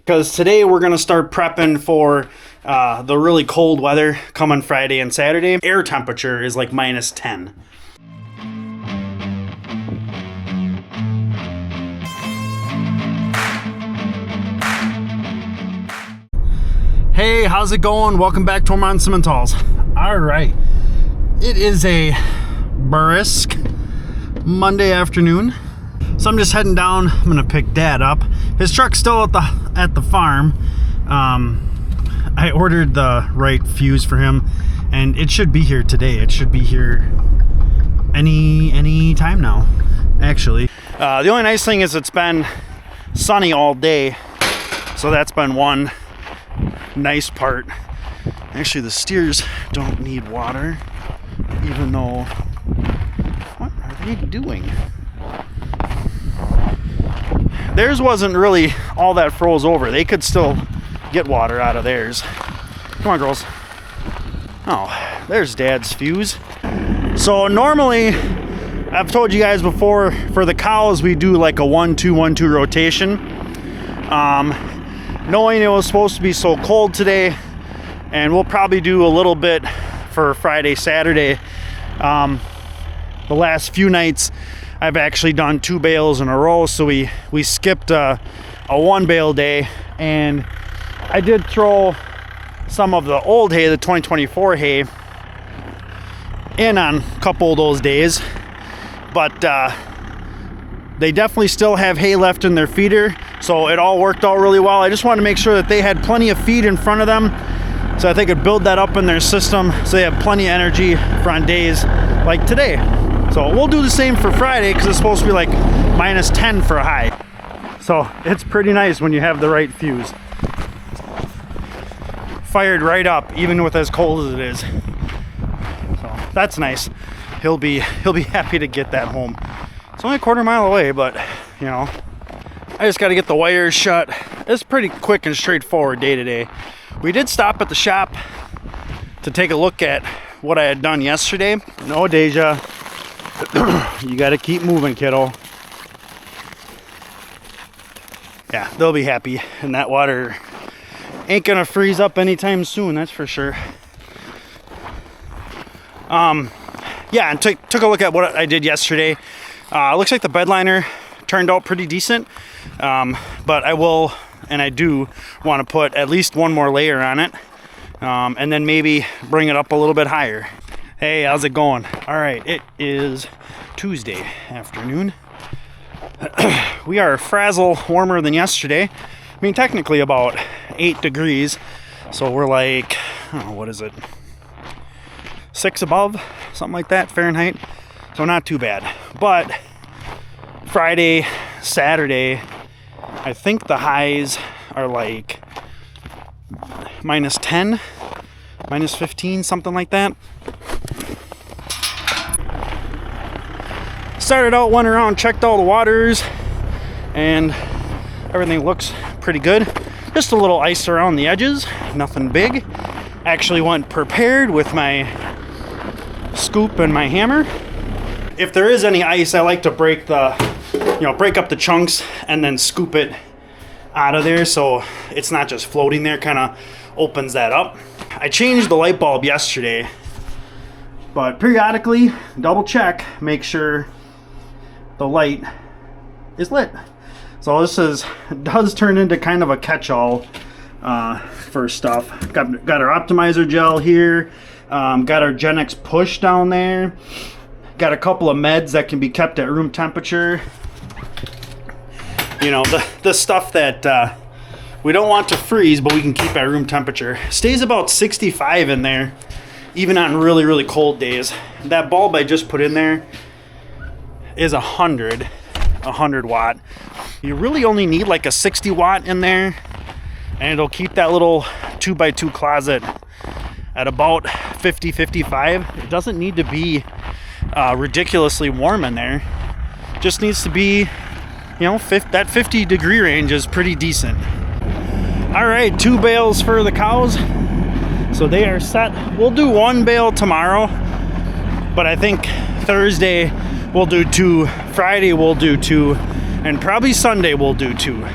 because today we're going to start prepping for the really cold weather coming Friday and Saturday. Air temperature is like -10. Hey, how's it going? Welcome back to Ohrmundt Simmentals. All right, it is a brisk Monday afternoon, so I'm just heading down. I'm gonna pick Dad up. His truck's still at the farm. I ordered the right fuse for him, and it should be here today. It should be here any time now, actually. The only nice thing is it's been sunny all day, so that's been one nice part. Actually, the steers don't need water, even though, what are they doing? Theirs wasn't really all that froze over. They could still get water out of theirs. Come on, girls. Oh, there's Dad's fuse. So normally, I've told you guys before, for the cows we do like a 1-2-1-2 rotation. Knowing it was supposed to be so cold today, and we'll probably do a little bit for Friday, Saturday. The last few nights I've actually done 2 bales in a row, so we skipped a 1 bale day, and I did throw some of the old hay, the 2024 hay, in on a couple of those days, but they definitely still have hay left in their feeder, so it all worked out really well. I just wanted to make sure that they had plenty of feed in front of them so that they could build that up in their system so they have plenty of energy for on days like today. So we'll do the same for Friday because it's supposed to be like -10 for a high. So it's pretty nice when you have the right fuse. Fired right up even with as cold as it is. So that's nice. He'll be happy to get that home. It's only a quarter mile away, but you know, I just got to get the wires shut. It's pretty quick and straightforward day to day. We did stop at the shop to take a look at what I had done yesterday. No, Deja, you got to keep moving, kiddo. Yeah, they'll be happy, and that water ain't gonna freeze up anytime soon, that's for sure. Yeah, and took a look at what I did yesterday. Looks like the bed liner turned out pretty decent, but I do want to put at least one more layer on it, and then maybe bring it up a little bit higher. Hey, how's it going? All right, it is Tuesday afternoon. We are a frazzle warmer than yesterday. I mean, technically about 8 degrees, so we're like, I don't know, what is it? 6 above, something like that, Fahrenheit. So not too bad. But Friday, Saturday, I think the highs are like -10, -15, something like that. Started out, went around, checked all the waters, and everything looks pretty good. Just a little ice around the edges, nothing big. Actually went prepared with my scoop and my hammer. If there is any ice, I like to break up the chunks and then scoop it out of there so it's not just floating there, kind of opens that up. I changed the light bulb yesterday, but periodically double check, make sure the light is lit. So this does turn into kind of a catch-all for stuff. Got our optimizer gel here, got our Gen X push down there, got a couple of meds that can be kept at room temperature. You know, the stuff that we don't want to freeze, but we can keep at room temperature. Stays about 65 in there, even on really, really cold days. That bulb I just put in there is 100 watt. You really only need like a 60 watt in there, and it'll keep that little 2x2 closet at about 50-55. It doesn't need to be ridiculously warm in there. Just needs to be, you know, that 50 degree range is pretty decent. All right, 2 bales for the cows, so they are set. We'll do 1 bale tomorrow, but I think Thursday we'll do 2, Friday we'll do 2, and probably Sunday we'll do 2.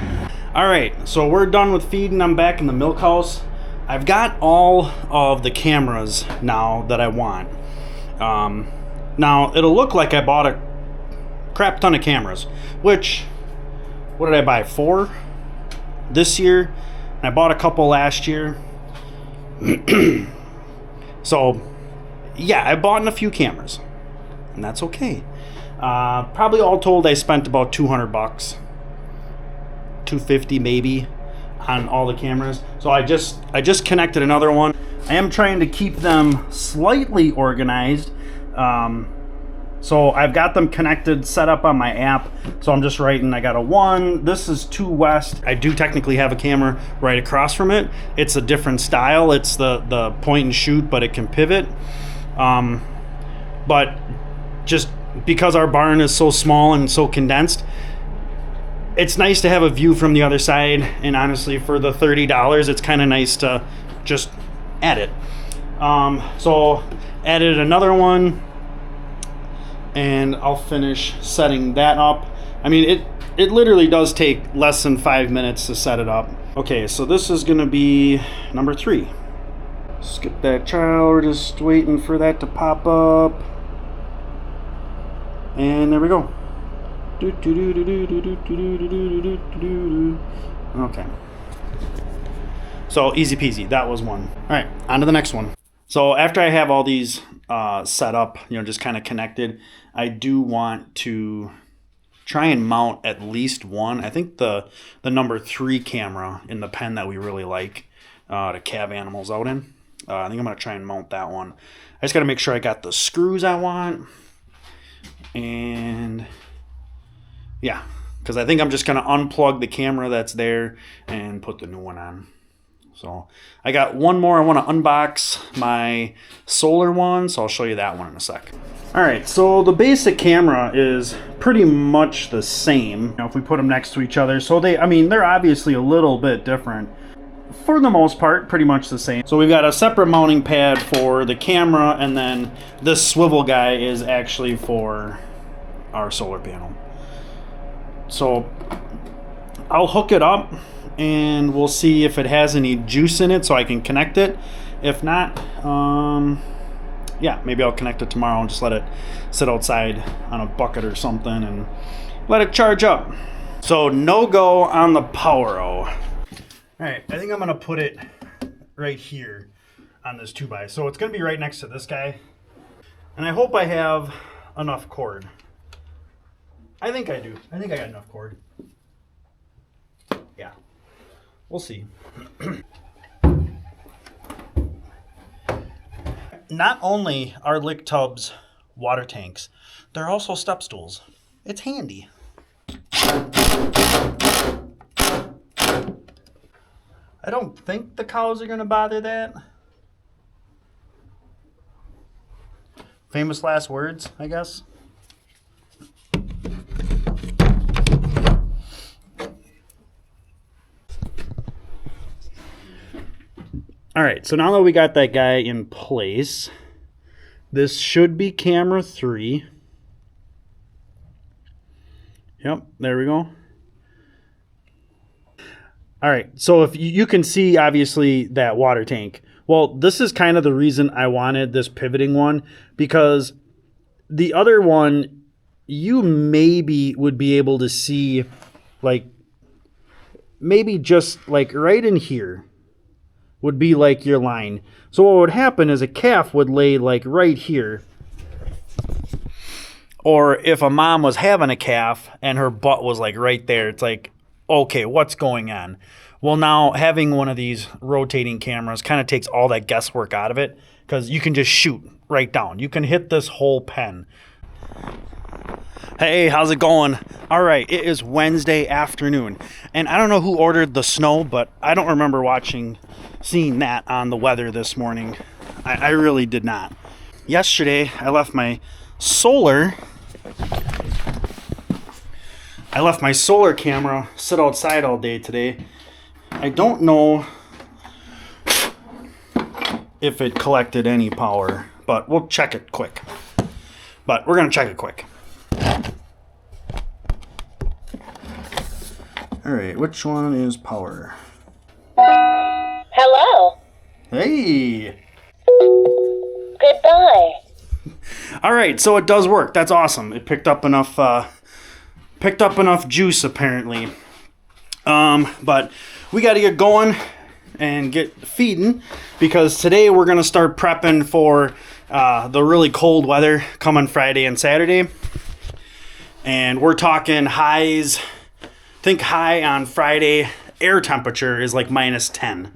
All right, so we're done with feeding. I'm back in the milk house. I've got all of the cameras now that I want. Now, it'll look like I bought a crap ton of cameras, which, what did I buy? 4 this year, and I bought a couple last year. So, yeah, I bought a few cameras, and that's okay. Probably all told, I spent about $200, $250 maybe, on all the cameras. So I just connected another one. I am trying to keep them slightly organized. So I've got them connected, set up on my app. So I'm just writing, I got a 1. This is 2 west. I do technically have a camera right across from it. It's a different style. It's the point and shoot, but it can pivot. But just because our barn is so small and so condensed, it's nice to have a view from the other side. And honestly, for the $30, it's kind of nice to just add it. So added another one, and I'll finish setting that up. I mean, it literally does take less than 5 minutes to set it up. Okay, so this is gonna be number 3. Skip that child, we're just waiting for that to pop up. And there we go. Okay. So easy peasy, that was one. All right, on to the next one. So after I have all these set up, just kind of connected, I do want to try and mount at least one. I think the number 3 camera in the pen that we really like to calve animals out in. I think I'm going to try and mount that one. I just got to make sure I got the screws I want. And yeah, because I think I'm just going to unplug the camera that's there and put the new one on. So I got one more. I want to unbox my solar one, so I'll show you that one in a sec. All right, so the basic camera is pretty much the same if we put them next to each other. So they're obviously a little bit different. For the most part, pretty much the same. So we've got a separate mounting pad for the camera, and then this swivel guy is actually for our solar panel. So I'll hook it up and we'll see if it has any juice in it so I can connect it. If not, yeah, maybe I'll connect it tomorrow and just let it sit outside on a bucket or something and let it charge up. So no go on the Power-O. All right, I think I'm gonna put it right here on this 2x. So it's gonna be right next to this guy. And I hope I have enough cord. I think I do. I think I got enough cord. Yeah, we'll see. Not only are lick tubs water tanks, they're also step stools. It's handy. I don't think the cows are going to bother that. Famous last words, I guess. All right, so now that we got that guy in place, this should be camera 3. Yep, there we go. All right, so if you can see, obviously, that water tank. Well, this is kind of the reason I wanted this pivoting one, because the other one, you maybe would be able to see, like, maybe just, like, right in here would be, like, your line. So what would happen is a calf would lay, like, right here. Or if a mom was having a calf and her butt was, like, right there, it's like, okay, what's going on? Well, now having one of these rotating cameras kind of takes all that guesswork out of it, because you can just shoot right down. You can hit this whole pen. Hey, how's it going? All right, it is Wednesday afternoon, and I don't know who ordered the snow, but I don't remember seeing that on the weather this morning. I really did not. Yesterday, I left my solar camera sit outside all day today. I don't know if it collected any power, but we'll check it quick. But we're going to check it quick. All All right, which one is power? Hello. Hey. Goodbye. All right, so it does work. That's awesome. It picked up enough juice apparently. But we got to get going and get feeding because today we're gonna start prepping for the really cold weather coming Friday and Saturday. And we're talking highs. Think high on Friday, air temperature is like -10.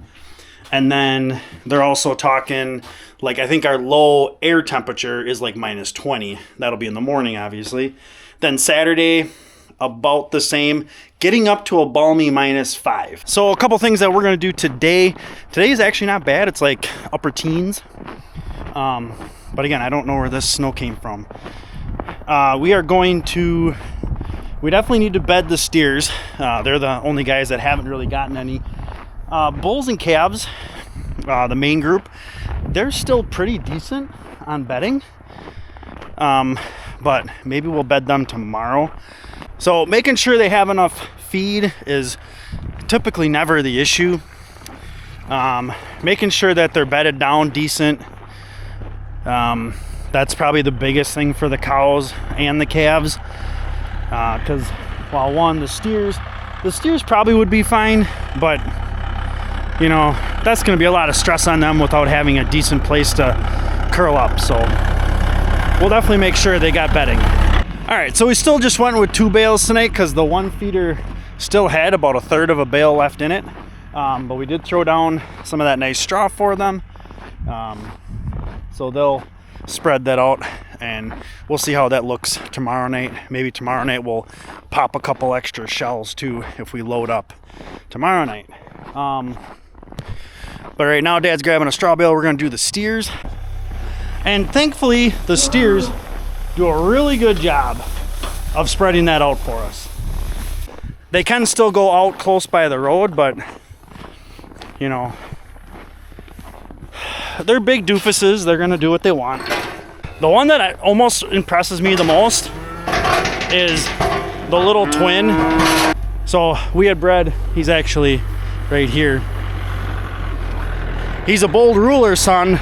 And then they're also talking, like, I think our low air temperature is like -20. That'll be in the morning, obviously. Then Saturday, about the same, getting up to a balmy -5. So a couple things that we're going to do today. Today is actually not bad. It's like upper teens. But again, I don't know where this snow came from. We definitely need to bed the steers. They're the only guys that haven't really gotten any. Bulls and calves, the main group, they're still pretty decent on bedding. But maybe we'll bed them tomorrow. So making sure they have enough feed is typically never the issue. Making sure that they're bedded down decent. That's probably the biggest thing for the cows and the calves. Because, well, one, the steers probably would be fine, but, you know, that's going to be a lot of stress on them without having a decent place to curl up. So we'll definitely make sure they got bedding. All right, so we still just went with 2 bales tonight because the one feeder still had about 1/3 of a bale left in it. But we did throw down some of that nice straw for them. So they'll spread that out and we'll see how that looks tomorrow night. Maybe tomorrow night we'll pop a couple extra shells too if we load up tomorrow night. But right now Dad's grabbing a straw bale. We're going to do the steers. And thankfully the steers do a really good job of spreading that out for us. They can still go out close by the road, but you know, they're big doofuses. They're going to do what they want. The one that almost impresses me the most is the little twin. So we had bred, he's actually right here. He's a Bold Ruler son.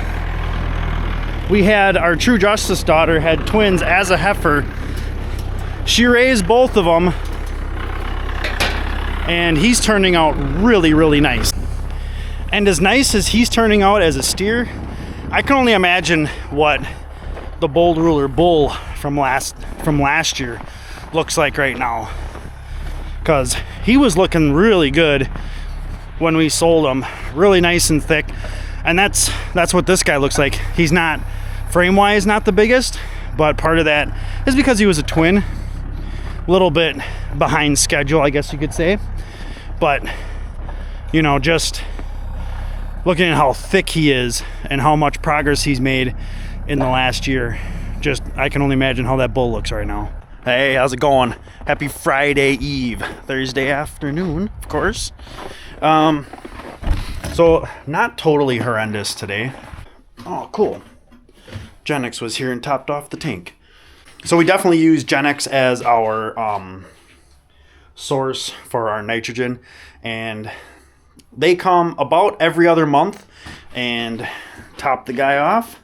We had our True Justice daughter had twins as a heifer. She raised both of them and he's turning out really, really nice. And as nice as he's turning out as a steer, I can only imagine what the Bold Ruler bull from last year looks like right now. Because he was looking really good when we sold him, really nice and thick. And that's what this guy looks like. He's not, frame-wise, not the biggest, but part of that is because he was a twin. A little bit behind schedule, I guess you could say. But, you know, just looking at how thick he is and how much progress he's made in the last year, just I can only imagine how that bull looks right now. Hey, how's it going? Happy Friday Eve, Thursday afternoon, of course. So not totally horrendous today. Oh, cool. Genex was here and topped off the tank. So we definitely use Genex as our source for our nitrogen, and they come about every other month and top the guy off,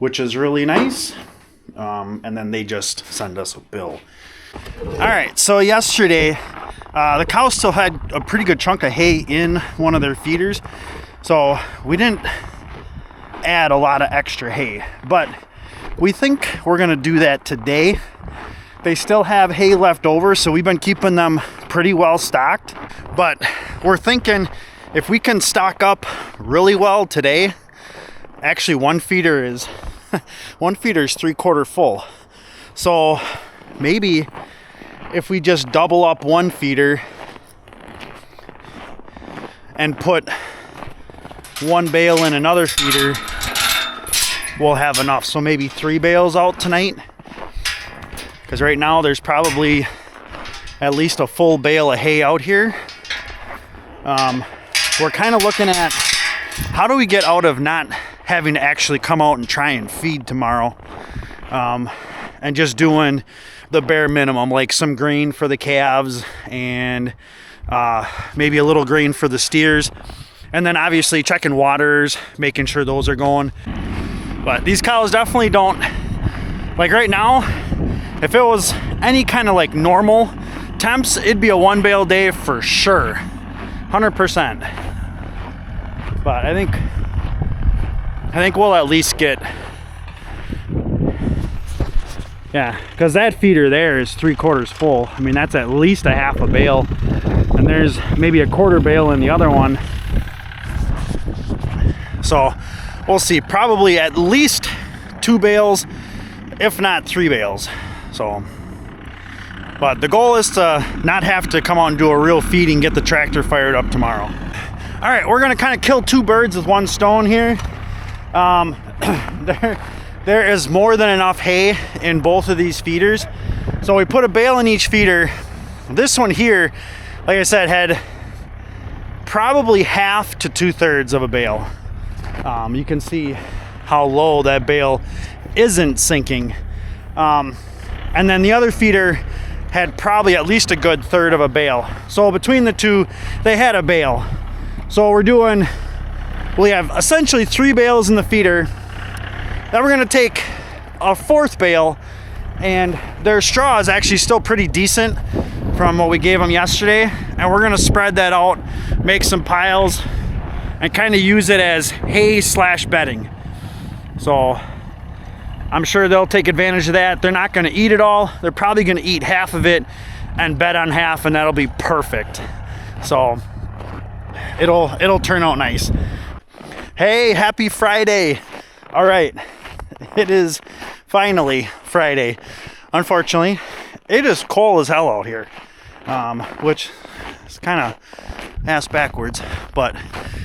which is really nice. And then they just send us a bill. All right, so yesterday, the cows still had a pretty good chunk of hay in one of their feeders. So we didn't add a lot of extra hay, but we think we're gonna do that today. They still have hay left over, so we've been keeping them pretty well stocked. But we're thinking if we can stock up really well today, actually one feeder is 3/4 full. So maybe if we just double up one feeder and put one bale in another feeder, we'll have enough. So maybe 3 bales out tonight. Because right now there's probably at least a full bale of hay out here. We're kind of looking at how do we get out of not having to actually come out and try and feed tomorrow, and just doing the bare minimum, like some grain for the calves and maybe a little grain for the steers. And then obviously checking waters, making sure those are going. But these cows definitely don't, like right now, if it was any kind of like normal temps, it'd be a 1 bale day for sure, 100%. But I think we'll at least get, yeah, because that feeder there is 3/4 full. I mean, that's at least a half a bale, and there's maybe a 1/4 bale in the other one. So we'll see, probably at least 2 bales, if not 3 bales. So, but the goal is to not have to come out and do a real feed and get the tractor fired up tomorrow. All right, we're gonna kind of kill 2 birds with 1 stone here. There is more than enough hay in both of these feeders. So we put a bale in each feeder. This one here, like I said, had probably half to 2/3 of a bale. You can see how low that bale isn't sinking. And then the other feeder had probably at least a good 1/3 of a bale. So between the two, they had a bale. So we have essentially 3 bales in the feeder. Then we're gonna take a 4th bale, and their straw is actually still pretty decent from what we gave them yesterday. And we're gonna spread that out, make some piles, and kind of use it as hay / bedding. So I'm sure they'll take advantage of that. They're not gonna eat it all. They're probably gonna eat half of it and bed on half, and that'll be perfect. So it'll turn out nice. Hey, happy Friday. All right, it is finally Friday. Unfortunately, it is cold as hell out here, which is kind of ass backwards, but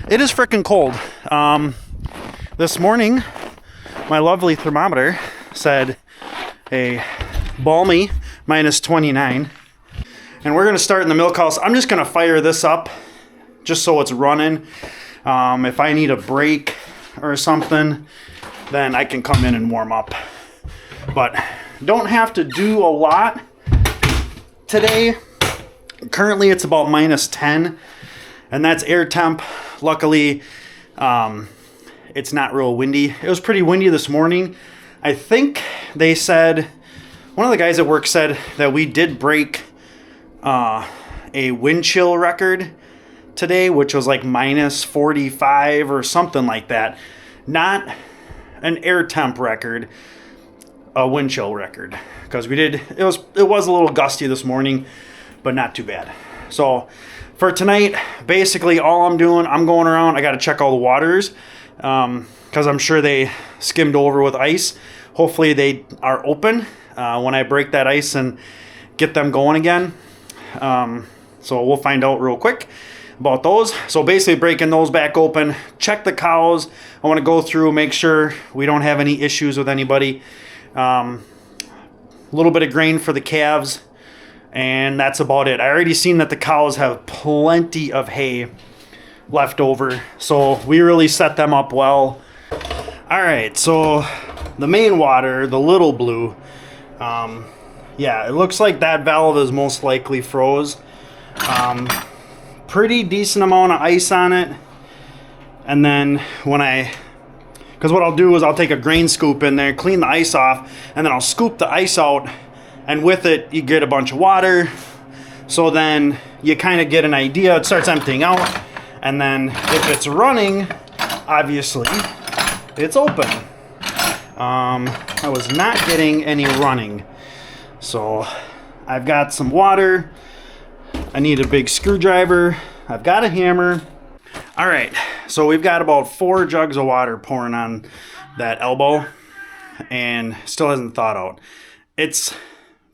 it is freaking cold. This morning, my lovely thermometer said a balmy -29, and we're gonna start in the milk house. I'm just gonna fire this up just so it's running. If I need a break or something, then I can come in and warm up. But don't have to do a lot today. Currently it's about -10, and that's air temp. Luckily, it's not real windy. It was pretty windy this morning. I think they said, one of the guys at work said that we did break a wind chill record today, which was like -45 or something like that. Not an air temp record, a wind chill record, because it was a little gusty this morning, but not too bad. So for tonight, basically all I'm doing, I'm going around. I got to check all the waters, because I'm sure they skimmed over with ice. Hopefully they are open when I break that ice and get them going again. So we'll find out real quick about those. So basically breaking those back open, check the cows. I want to go through, make sure we don't have any issues with anybody. A little bit of grain for the calves, and that's about it. I already seen that the cows have plenty of hay left over, so we really set them up well. All right, so the main water, the little blue, yeah, it looks like that valve is most likely froze. Pretty decent amount of ice on it. And then because what I'll do is I'll take a grain scoop in there, clean the ice off, and then I'll scoop the ice out, and with it you get a bunch of water. So then you kind of get an idea. It starts emptying out, and then if it's running, obviously it's open. I was not getting any running, so I've got some water. I need a big screwdriver. I've got a hammer. All right, so we've got about 4 jugs of water pouring on that elbow, and still hasn't thawed out. It's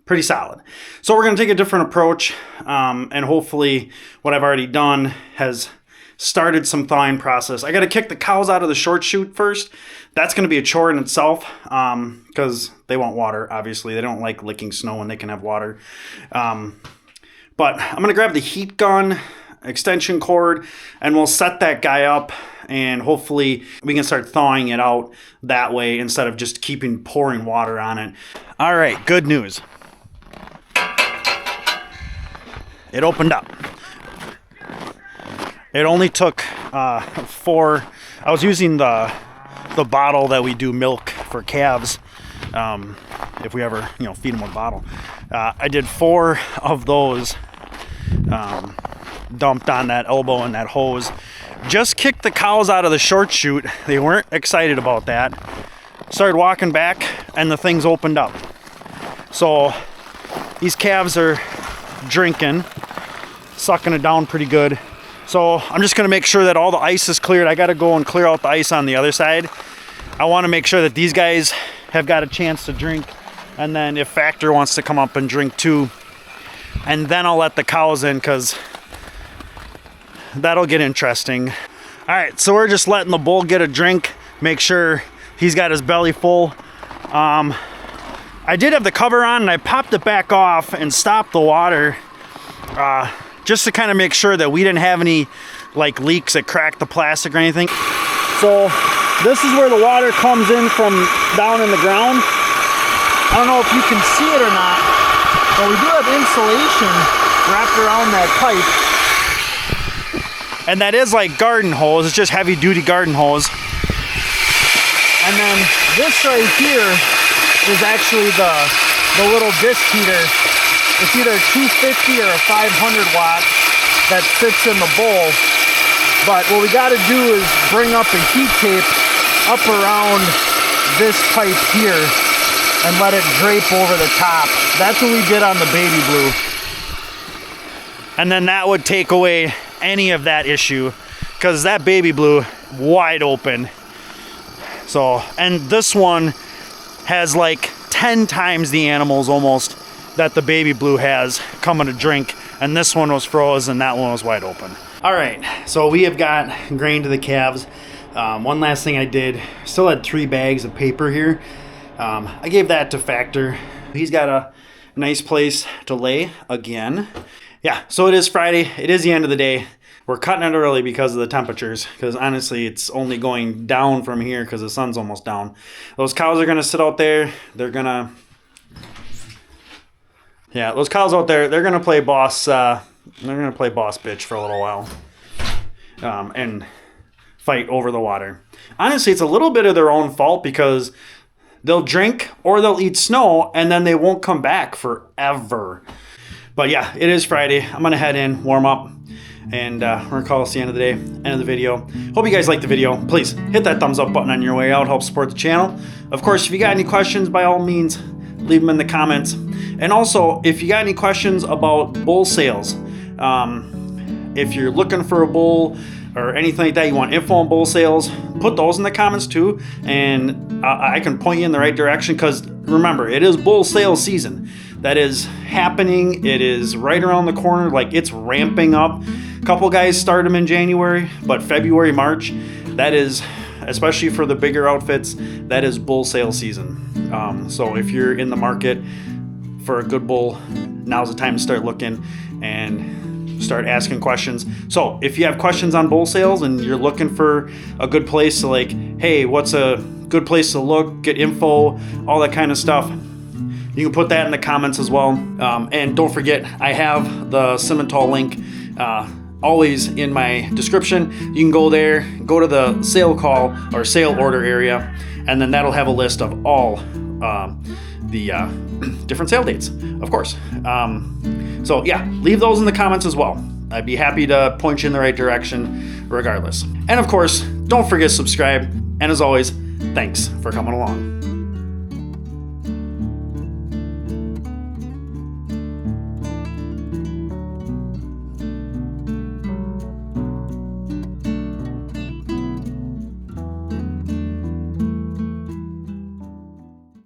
pretty solid. So we're gonna take a different approach, and hopefully what I've already done has started some thawing process. I gotta kick the cows out of the short chute first. That's gonna be a chore in itself, because they want water, obviously. They don't like licking snow when they can have water. But I'm going to grab the heat gun, extension cord, and we'll set that guy up, and hopefully we can start thawing it out that way instead of just pouring water on it. All right, good news. it opened up. It only took 4. I was using the bottle that we do milk for calves. If we ever, feed them with a bottle. I did 4 of those, dumped on that elbow and that hose. Just kicked the cows out of the short chute. They weren't excited about that. Started walking back and the things opened up. So these calves are drinking, sucking it down pretty good. So I'm just gonna make sure that all the ice is cleared. I gotta go and clear out the ice on the other side. I wanna make sure that these guys have got a chance to drink. And then if Factor wants to come up and drink too, and then I'll let the cows in, because that'll get interesting. All right, so we're just letting the bull get a drink, make sure he's got his belly full. I did have the cover on and I popped it back off and stopped the water, just to kind of make sure that we didn't have any like leaks that cracked the plastic or anything. So this is where the water comes in from down in the ground. I don't know if you can see it or not, but we do have insulation wrapped around that pipe. And that is like garden hose, it's just heavy duty garden hose. And then this right here is actually the little disc heater. It's either 250 or a 500 watt that sits in the bowl. But what we gotta do is bring up a heat tape up around this pipe here and let it drape over the top. That's what we did on the baby blue. And then that would take away any of that issue, because that baby blue wide open. So, and this one has like 10 times the animals almost that the baby blue has coming to drink, and this one was frozen, that one was wide open. All right, so we have got grain to the calves. One last thing I did, still had 3 bags of paper here. I gave that to Factor. He's got a nice place to lay again. Yeah, so it is Friday. It is the end of the day. We're cutting it early because of the temperatures, because honestly it's only going down from here because the sun's almost down. Those cows are gonna sit out there. They're gonna, yeah, those cows out there, they're gonna play boss. They're gonna play boss bitch for a little while, and fight over the water. Honestly, it's a little bit of their own fault, because they'll drink or they'll eat snow and then they won't come back forever. But yeah, it is Friday. I'm gonna head in, warm up, and we're gonna call this the end of the day, end of the video. Hope you guys liked the video. Please hit that thumbs up button on your way out, help support the channel. Of course, if you got any questions, by all means, leave them in the comments. And also, if you got any questions about bull sales, if you're looking for a bull or anything like that, you want info on bull sales, put those in the comments too, and I can point you in the right direction, because remember, it is bull sales season. That is happening. It is right around the corner. Like, it's ramping up. A couple guys start them in January, but February, March, that is, especially for the bigger outfits, that is bull sale season. So if you're in the market for a good bull, now's the time to start looking and start asking questions. So if you have questions on bull sales and you're looking for a good place to, like, hey, what's a good place to look, get info, all that kind of stuff, you can put that in the comments as well. And don't forget, I have the Simmental link always in my description. You can go there, go to the sale call or sale order area, and then that'll have a list of all the different sale dates, of course. So yeah, leave those in the comments as well. I'd be happy to point you in the right direction regardless. And of course, don't forget to subscribe. And as always, thanks for coming along.